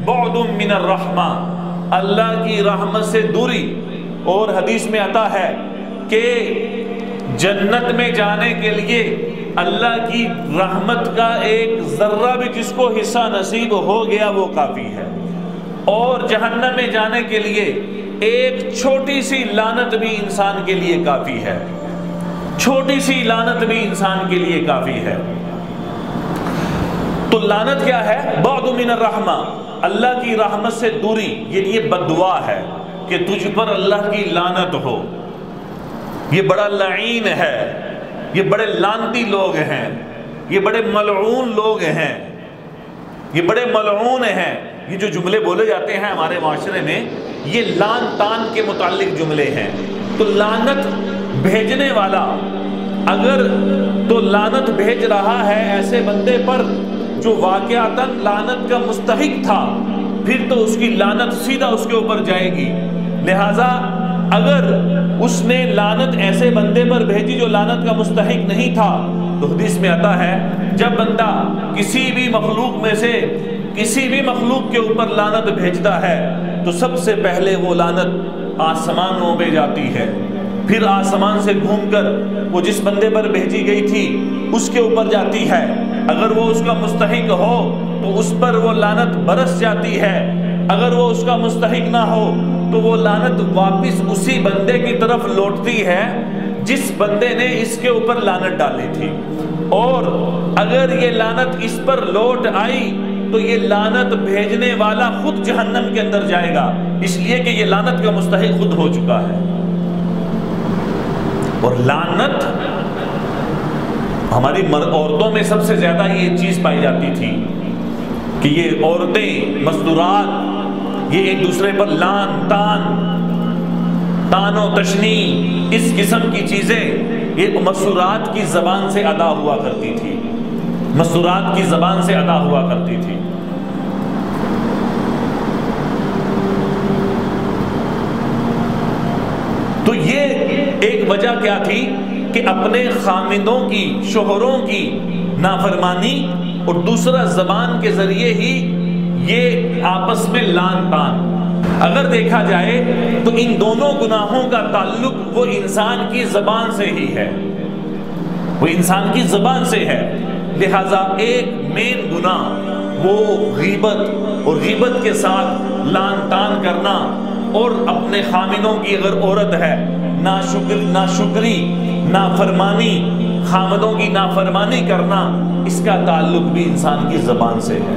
بعد من الرحمہ، اللہ کی رحمت سے دوری۔ اور حدیث میں آتا ہے کہ جنت میں جانے کے لیے اللہ کی رحمت کا ایک ذرہ بھی جس کو حصہ نصیب ہو گیا وہ کافی ہے، اور جہنم میں جانے کے لیے ایک چھوٹی سی لعنت بھی انسان کے لیے کافی ہے، چھوٹی سی لعنت بھی انسان کے لیے کافی ہے۔ تو لعنت کیا ہے؟ بعد من الرحمہ، اللہ کی رحمت سے دوری۔ یہ بد دعا ہے کہ تجھ پر اللہ کی لعنت ہو، یہ بڑا لعین ہے، یہ بڑے لعنتی لوگ ہیں، یہ بڑے ملعون لوگ ہیں، یہ بڑے ملعون ہیں۔ یہ جو جملے بولے جاتے ہیں ہمارے معاشرے میں، یہ لعن تان کے متعلق جملے ہیں۔ تو لعنت بھیجنے والا اگر تو لعنت بھیج رہا ہے ایسے بندے پر جو واقعتاً لعنت کا مستحق تھا، پھر تو اس کی لعنت سیدھا اس کے اوپر جائے گی۔ لہٰذا اگر اس نے لعنت ایسے بندے پر بھیجی جو لعنت کا مستحق نہیں تھا، تو حدیث میں آتا ہے جب بندہ کسی بھی مخلوق میں سے کسی بھی مخلوق کے اوپر لعنت بھیجتا ہے تو سب سے پہلے وہ لعنت آسمانوں میں جاتی ہے، پھر آسمان سے گھوم کر وہ جس بندے پر بھیجی گئی تھی اس کے اوپر جاتی ہے۔ اگر وہ اس کا مستحق ہو تو اس پر وہ لعنت برس جاتی ہے، اگر وہ اس کا مستحق نہ ہو تو وہ لعنت واپس اسی بندے کی طرف لوٹتی ہے جس بندے نے اس کے اوپر لعنت ڈالی تھی۔ اور اگر یہ لعنت اس پر لوٹ آئی تو یہ لعنت بھیجنے والا خود جہنم کے اندر جائے گا، اس لیے کہ یہ لعنت کا مستحق خود ہو چکا ہے۔ اور لعنت ہماری عورتوں میں سب سے زیادہ یہ چیز پائی جاتی تھی کہ یہ عورتیں مستورات یہ ایک دوسرے پر لعن تان و تشنیع اس قسم کی چیزیں یہ مستورات کی زبان سے ادا ہوا کرتی تھی، مستورات کی زبان سے ادا ہوا کرتی تھی۔ تو یہ ایک وجہ کیا تھی کہ اپنے خامندوں کی، شوہروں کی نافرمانی، اور دوسرا زبان کے ذریعے ہی یہ آپس میں لعن تان۔ اگر دیکھا جائے تو ان دونوں گناہوں کا تعلق وہ انسان کی زبان سے ہی ہے، وہ انسان کی زبان سے ہے۔ لہذا ایک مین گناہ وہ غیبت، اور غیبت کے ساتھ لعن تان کرنا، اور اپنے خامندوں کی اگر عورت ہے ناشکری، نافرمانی، خامندوں کی نافرمانی کرنا، اس کا تعلق بھی انسان کی زبان سے ہے۔